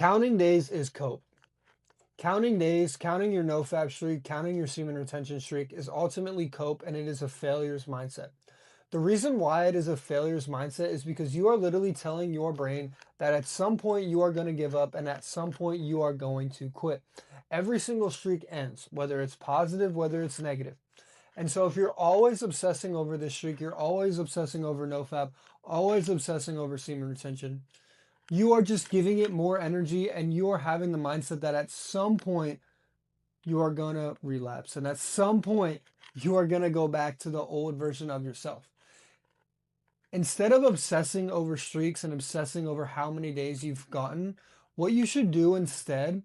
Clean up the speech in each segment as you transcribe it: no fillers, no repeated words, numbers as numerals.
Counting days is cope. Counting days, counting your nofap streak, counting your semen retention streak is ultimately cope, and it is a failure's mindset. The reason why it is a failure's mindset is because you are literally telling your brain that at some point you are going to give up and at some point you are going to quit. Every single streak ends, whether it's positive, whether it's negative. And so if you're always obsessing over this streak, you're always obsessing over nofap, always obsessing over semen retention, you are just giving it more energy and you are having the mindset that at some point you are going to relapse and at some point you are going to go back to the old version of yourself. Instead of obsessing over streaks and obsessing over how many days you've gotten, what you should do instead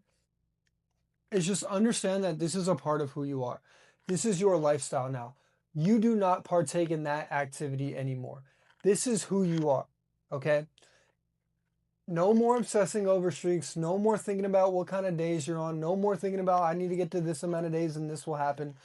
is just understand that this is a part of who you are. This is your lifestyle now. You do not partake in that activity anymore. This is who you are. Okay? No more obsessing over streaks. No more thinking about what kind of days you're on. No more thinking about, I need to get to this amount of days and this will happen.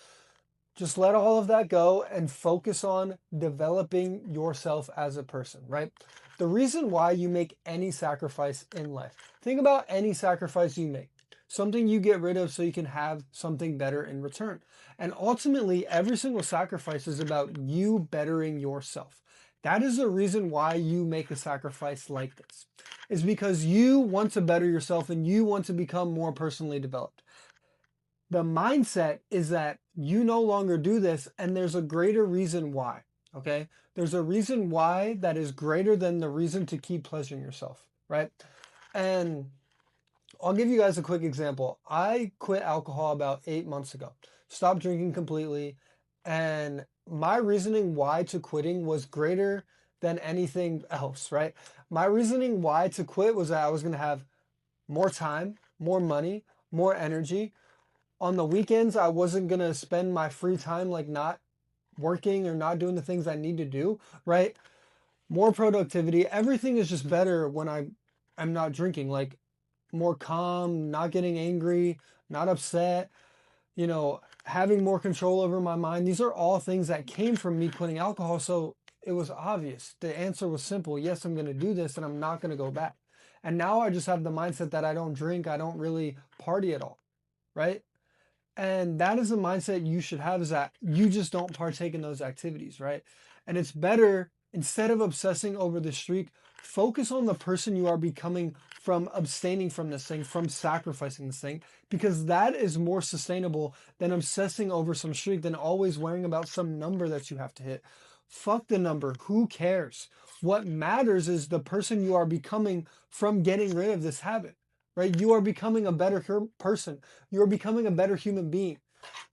Just let all of that go and focus on developing yourself as a person, right? The reason why you make any sacrifice in life, think about any sacrifice you make, something you get rid of so you can have something better in return. And ultimately, every single sacrifice is about you bettering yourself. That is the reason why you make a sacrifice like this, is because you want to better yourself and you want to become more personally developed. The mindset is that you no longer do this and there's a greater reason why. Okay, there's a reason why that is greater than the reason to keep pleasuring yourself, right? And I'll give you guys a quick example. I quit alcohol about 8 months ago, stopped drinking completely, and my reasoning why to quitting was greater than anything else, right? My reasoning why to quit was that I was going to have more time, more money, more energy. On the weekends, I wasn't going to spend my free time like not working or not doing the things I need to do, right? More productivity. Everything is just better when I'm not drinking. Like more calm, not getting angry, not upset, having more control over my mind. These are all things that came from me quitting alcohol. So it was obvious. The answer was simple. Yes, I'm going to do this and I'm not going to go back. And now I just have the mindset that I don't drink, I don't really party at all, right? And that is the mindset you should have, is that you just don't partake in those activities, right? And it's better, instead of obsessing over the streak, focus on the person you are becoming from abstaining from this thing, from sacrificing this thing, because that is more sustainable than obsessing over some streak, than always worrying about some number that you have to hit. Fuck the number. Who cares? What matters is the person you are becoming from getting rid of this habit, right? You are becoming a better person. You are becoming a better human being.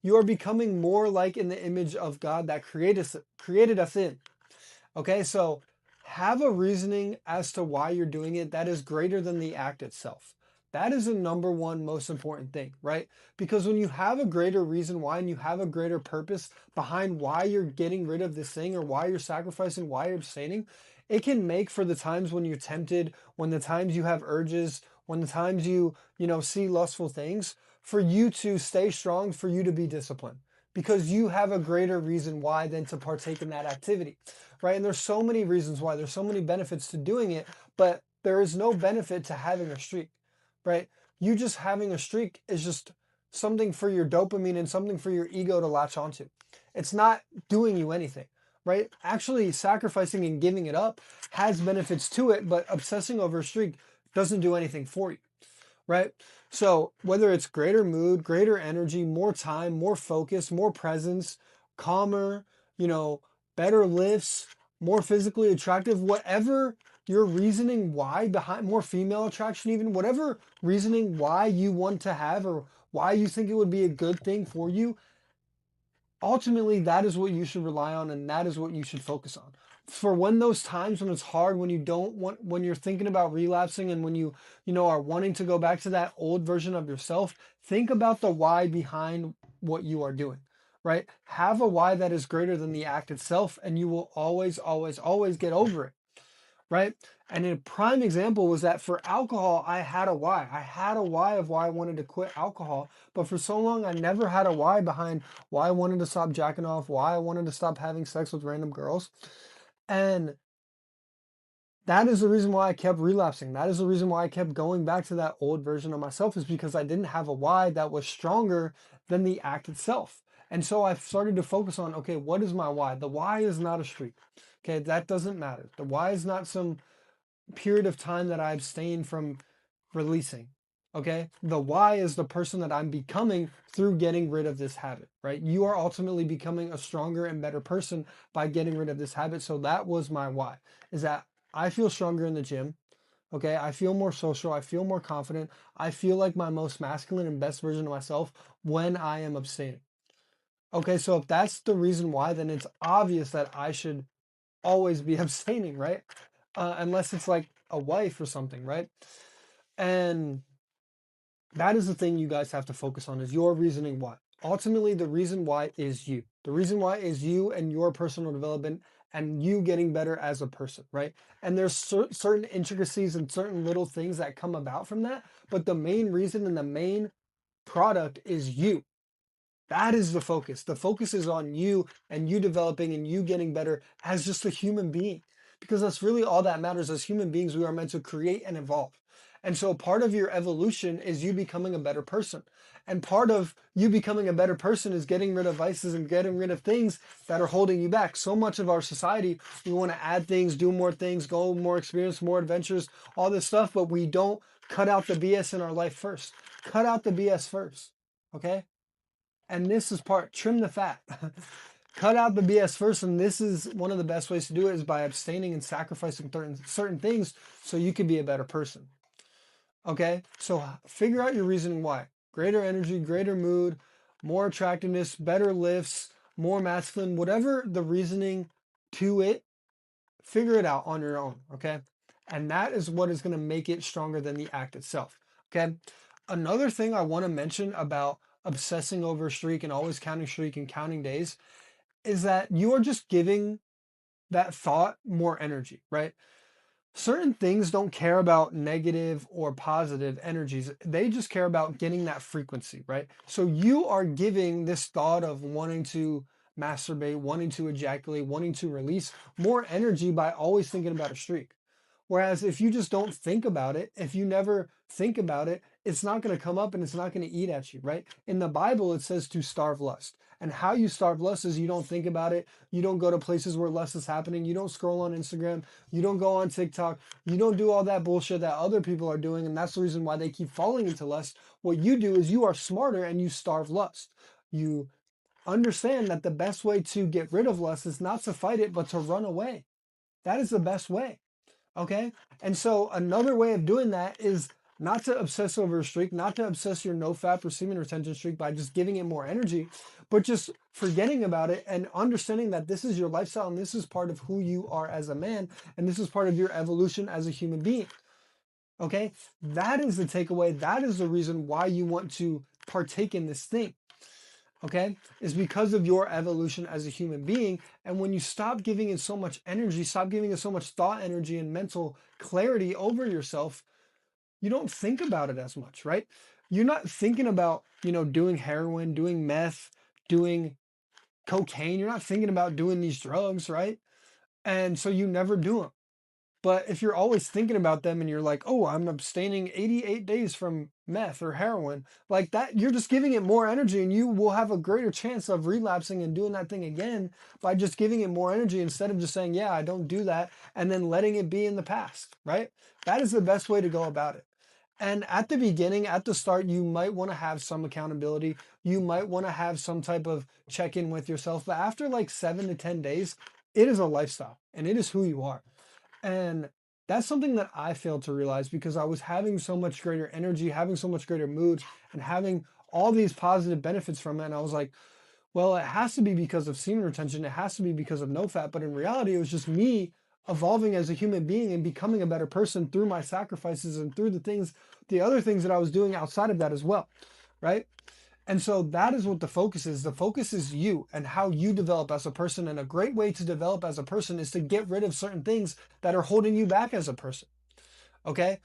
You are becoming more like in the image of God that created us in. Okay, so have a reasoning as to why you're doing it that is greater than the act itself. That is the number one most important thing, right? Because when you have a greater reason why and you have a greater purpose behind why you're getting rid of this thing or why you're sacrificing, why you're abstaining, it can make for the times when you're tempted, when the times you have urges, when the times you see lustful things, for you to stay strong, for you to be disciplined, because you have a greater reason why than to partake in that activity, right? And there's so many reasons why, there's so many benefits to doing it, but there is no benefit to having a streak, right? You just having a streak is just something for your dopamine and something for your ego to latch onto. It's not doing you anything, right? Actually, sacrificing and giving it up has benefits to it, but obsessing over a streak doesn't do anything for you, right? So whether it's greater mood, greater energy, more time, more focus, more presence, calmer, you know, better lifts, more physically attractive, whatever your reasoning why behind, more female attraction, even whatever reasoning why you want to have or why you think it would be a good thing for you, ultimately that is what you should rely on and that is what you should focus on. For when those times when it's hard, when you don't want, when you're thinking about relapsing and when you are wanting to go back to that old version of yourself, think about the why behind what you are doing, right? Have a why that is greater than the act itself and you will always, always, always get over it, right? And a prime example was that for alcohol, I had a why. I had a why of why I wanted to quit alcohol, but for so long, I never had a why behind why I wanted to stop jacking off, why I wanted to stop having sex with random girls. And That is the reason why I kept relapsing. That is the reason why I kept going back to that old version of myself, is because I didn't have a why that was stronger than the act itself. And so I started to focus on, okay, what is my why? The why is not a streak. Okay, that doesn't matter. The why is not some period of time that I abstain from releasing. Okay, the why is the person that I'm becoming through getting rid of this habit, right? You are ultimately becoming a stronger and better person by getting rid of this habit. So that was my why, is that I feel stronger in the gym. Okay, I feel more social, I feel more confident, I feel like my most masculine and best version of myself when I am abstaining. Okay, so if that's the reason why, then it's obvious that I should always be abstaining, right? Unless it's like a wife or something, right? And that is the thing you guys have to focus on, is your reasoning why. Ultimately, the reason why is you. The reason why is you and your personal development and you getting better as a person, right? And there's certain intricacies and certain little things that come about from that, but the main reason and the main product is you. That is the focus. The focus is on you and you developing and you getting better as just a human being. Because that's really all that matters. As human beings, we are meant to create and evolve. And so part of your evolution is you becoming a better person. And part of you becoming a better person is getting rid of vices and getting rid of things that are holding you back. So much of our society, we want to add things, do more things, go more experience, more adventures, all this stuff, but we don't cut out the BS in our life first. Cut out the BS first. Okay? And this is part, trim the fat. Cut out the BS first, and this is one of the best ways to do it, is by abstaining and sacrificing certain things so you can be a better person. Okay? So figure out your reasoning why. Greater energy, greater mood, more attractiveness, better lifts, more masculine, whatever the reasoning to it, figure it out on your own, okay? And that is what is going to make it stronger than the act itself, okay? Another thing I want to mention about obsessing over a streak and always counting streak and counting days is that you are just giving that thought more energy, right? Certain things don't care about negative or positive energies. They just care about getting that frequency, right? So you are giving this thought of wanting to masturbate, wanting to ejaculate, wanting to release more energy by always thinking about a streak. Whereas if you just don't think about it, if you never think about it, it's not going to come up and it's not going to eat at you, right? In the Bible, it says to starve lust. And how you starve lust is you don't think about it. You don't go to places where lust is happening. You don't scroll on Instagram. You don't go on TikTok. You don't do all that bullshit that other people are doing. And that's the reason why they keep falling into lust. What you do is you are smarter and you starve lust. You understand that the best way to get rid of lust is not to fight it, but to run away. That is the best way. Okay. And so another way of doing that is not to obsess over a streak, not to obsess your no fap or semen retention streak by just giving it more energy, but just forgetting about it and understanding that this is your lifestyle and this is part of who you are as a man and this is part of your evolution as a human being. Okay. That is the takeaway. That is the reason why you want to partake in this thing. Okay, is because of your evolution as a human being. And when you stop giving it so much energy, stop giving it so much thought energy and mental clarity over yourself, you don't think about it as much, right? You're not thinking about, doing heroin, doing meth, doing cocaine. You're not thinking about doing these drugs, right? And so you never do them. But if you're always thinking about them and you're like, oh, I'm abstaining 88 days from meth or heroin, like that, you're just giving it more energy and you will have a greater chance of relapsing and doing that thing again by just giving it more energy instead of just saying, yeah, I don't do that, and then letting it be in the past, right? That is the best way to go about it. And at the beginning, at the start, you might want to have some accountability. You might want to have some type of check in with yourself. But after like 7 to 10 days, it is a lifestyle and it is who you are. And that's something that I failed to realize because I was having so much greater energy, having so much greater mood, and having all these positive benefits from it. And I was like, well, it has to be because of semen retention. It has to be because of no fat. But in reality, it was just me evolving as a human being and becoming a better person through my sacrifices and through the other things that I was doing outside of that as well. Right. And so that is what the focus is. The focus is you and how you develop as a person. And a great way to develop as a person is to get rid of certain things that are holding you back as a person. Okay.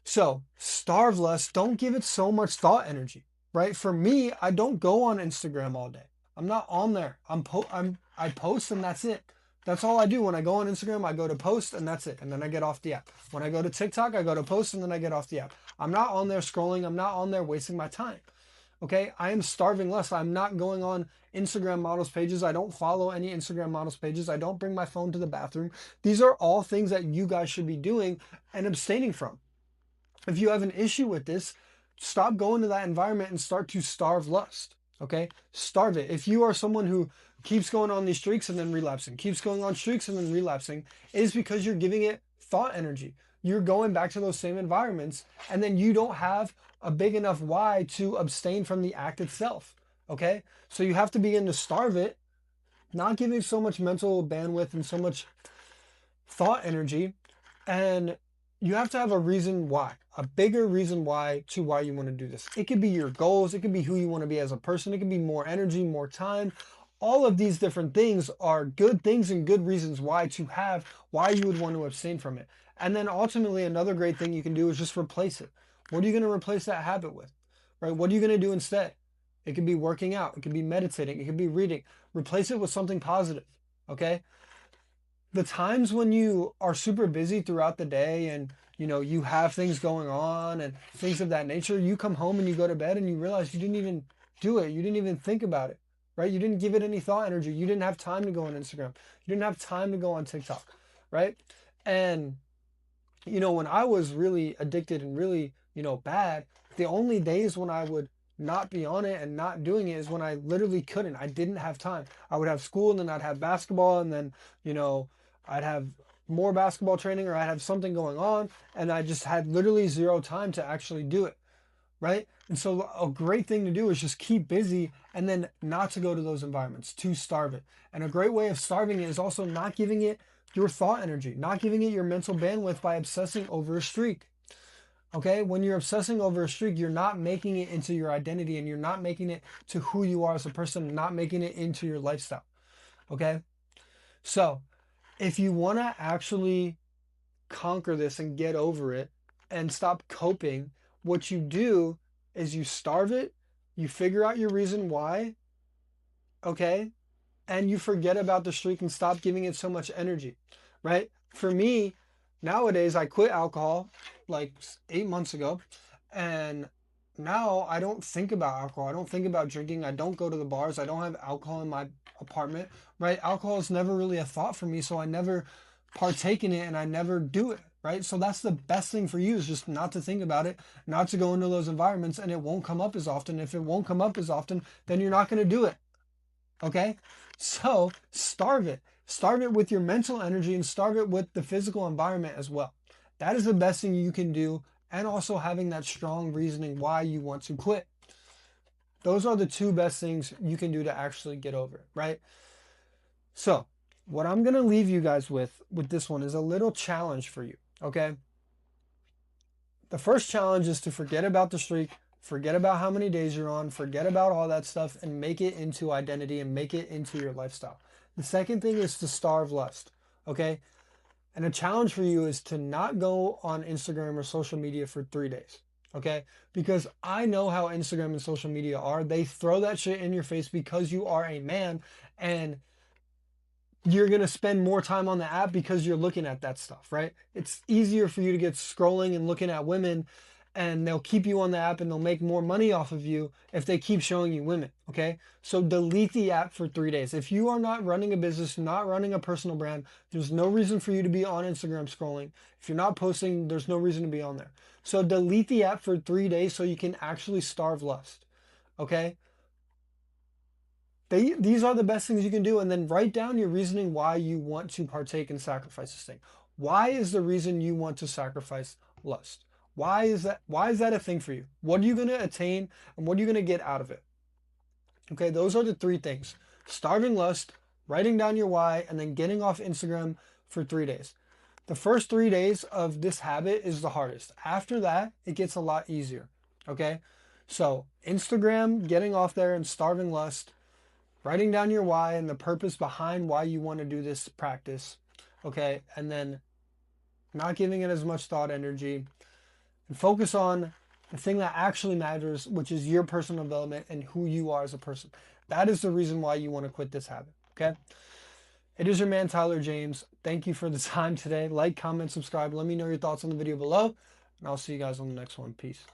So starve less. Don't give it so much thought energy, right? For me, I don't go on Instagram all day. I'm not on there. I post and that's it. That's all I do. When I go on Instagram, I go to post and that's it. And then I get off the app. When I go to TikTok, I go to post and then I get off the app. I'm not on there scrolling. I'm not on there wasting my time. Okay. I am starving less. I'm not going on Instagram models pages. I don't follow any Instagram models pages. I don't bring my phone to the bathroom. These are all things that you guys should be doing and abstaining from. If you have an issue with this, stop going to that environment and start to starve lust. Okay? Starve it. If you are someone who keeps going on these streaks and then relapsing, keeps going on streaks and then relapsing, it is because you're giving it thought energy. You're going back to those same environments, and then you don't have a big enough why to abstain from the act itself. Okay? So you have to begin to starve it, not giving so much mental bandwidth and so much thought energy, and you have to have a reason why, a bigger reason why to why you want to do this. It could be your goals, it could be who you want to be as a person, it could be more energy, more time. All of these different things are good things and good reasons why to have, why you would want to abstain from it. And then ultimately, another great thing you can do is just replace it. What are you going to replace that habit with? Right? What are you going to do instead? It could be working out, it could be meditating, it could be reading. Replace it with something positive. Okay? The times when you are super busy throughout the day and you have things going on and things of that nature, you come home and you go to bed and you realize you didn't even do it. You didn't even think about it, right? You didn't give it any thought energy. You didn't have time to go on Instagram. You didn't have time to go on TikTok, right? And when I was really addicted and really, bad, the only days when I would not be on it and not doing it is when I literally couldn't. I didn't have time. I would have school and then I'd have basketball and then, I'd have more basketball training or I'd have something going on and I just had literally zero time to actually do it. Right? And so a great thing to do is just keep busy and then not to go to those environments, to starve it. And a great way of starving it is also not giving it your thought energy, not giving it your mental bandwidth by obsessing over a streak. Okay? When you're obsessing over a streak, you're not making it into your identity and you're not making it to who you are as a person, not making it into your lifestyle. Okay? So, if you want to actually conquer this and get over it and stop coping, what you do is you starve it, you figure out your reason why, okay? And you forget about the streak and stop giving it so much energy, right? For me, nowadays, I quit alcohol like 8 months ago, and now I don't think about alcohol. I don't think about drinking. I don't go to the bars. I don't have alcohol in my apartment, right? Alcohol is never really a thought for me, so I never partake in it and I never do it, right? So that's the best thing for you is just not to think about it, not to go into those environments, and it won't come up as often. If it won't come up as often, then you're not going to do it, okay? So starve it. Starve it with your mental energy and starve it with the physical environment as well. That is the best thing you can do, and also having that strong reasoning why you want to quit. Those are the two best things you can do to actually get over it, right? So, what I'm going to leave you guys with this one is a little challenge for you, okay? The first challenge is to forget about the streak, forget about how many days you're on, forget about all that stuff, and make it into identity and make it into your lifestyle. The second thing is to starve lust, okay? And a challenge for you is to not go on Instagram or social media for 3 days, okay? Because I know how Instagram and social media are. They throw that shit in your face because you are a man, and you're going to spend more time on the app because you're looking at that stuff, right? It's easier for you to get scrolling and looking at women, and they'll keep you on the app and they'll make more money off of you if they keep showing you women, okay? So delete the app for 3 days. If you are not running a business, not running a personal brand, there's no reason for you to be on Instagram scrolling. If you're not posting, there's no reason to be on there. So delete the app for 3 days so you can actually starve lust, okay? These are the best things you can do, and then write down your reasoning why you want to partake and sacrifice this thing. Why is the reason you want to sacrifice lust? Why is that a thing for you? What are you going to attain and what are you going to get out of it? Okay, those are the three things. Starving lust, writing down your why, and then getting off Instagram for 3 days. The first 3 days of this habit is the hardest. After that, it gets a lot easier. Okay? So, Instagram, getting off there and starving lust, writing down your why and the purpose behind why you want to do this practice, okay? And then not giving it as much thought energy, and focus on the thing that actually matters, which is your personal development and who you are as a person. That is the reason why you want to quit this habit, okay? It is your man, Tyler James. Thank you for the time today. Like, comment, subscribe. Let me know your thoughts on the video below, and I'll see you guys on the next one. Peace.